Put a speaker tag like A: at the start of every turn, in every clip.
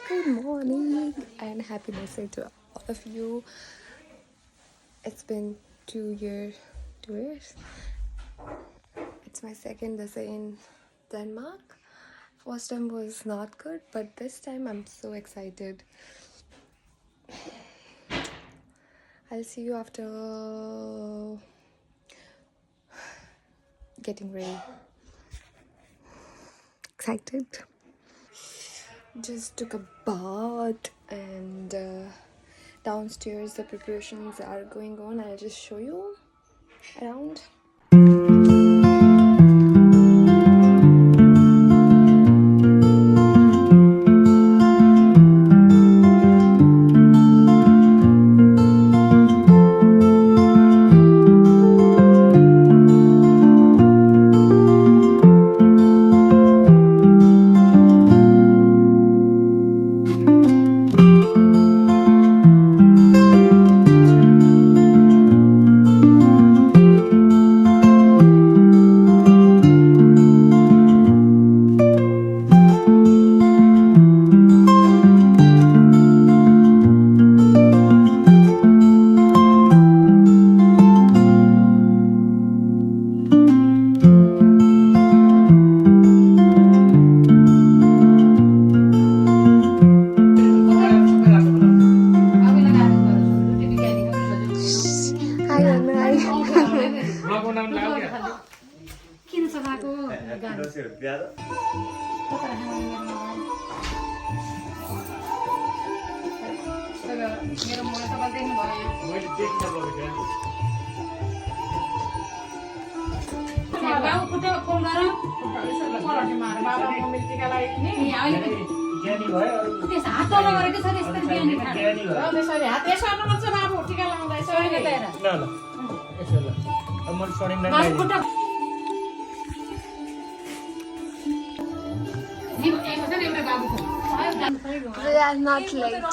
A: Good morning and happy birthday to all of you. It's been 2 years. It's my second birthday in Denmark. First time was not good, but this time I'm so excited. I'll see you after getting ready. Excited. Just took a bath and downstairs the preparations are going on. I'll just show you around. We are not late.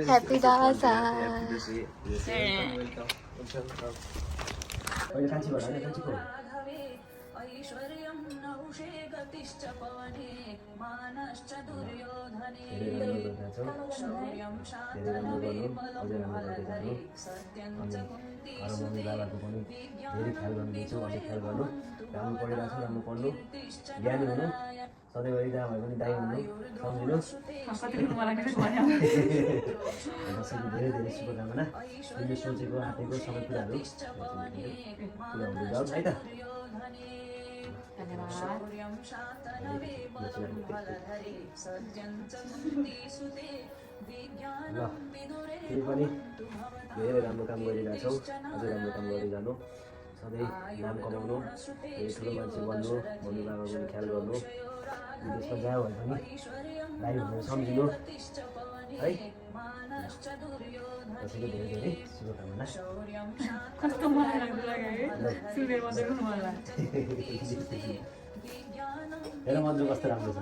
A: Happy Dasa.
B: सधैँभरि जहाँ भए पनि दाइ हुनु सम्झिनुहोस् धेरै धेरै शुभकामना तिमीले सोचेको आँटेको सबै कुराहरू पुरा हुँदै जाओस् है त ल तिमी पनि धेरै राम्रो काम गरिरहेछौ अझै राम्रो काम गर्दै जानु सधैँ नाम कमाउनु धेरै ठुलो मान्छे बन्नु मम्मी बाबाको पनि ख्याल गर्नु विदेशमा जहाँ भए पनि दाइ भनेर सम्झिनु है कसैको धेरै धेरै शुभकामना हेर मन्त्र कस्तो राम्रो छ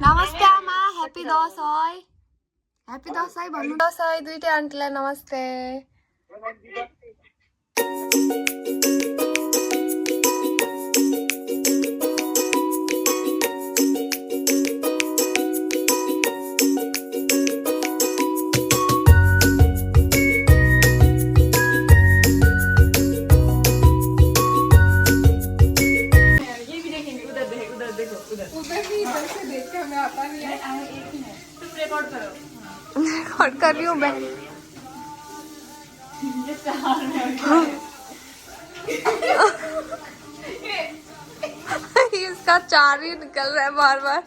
A: नमस्ते आमा ह्याप्पी दसैँ ह्याप्पी दसैँ भन्नु दसैँ दुईटै आन्टीलाई नमस्ते रिकॉर्ड कर रही हूँ मैं इसका चार ही निकल रहा है बार बार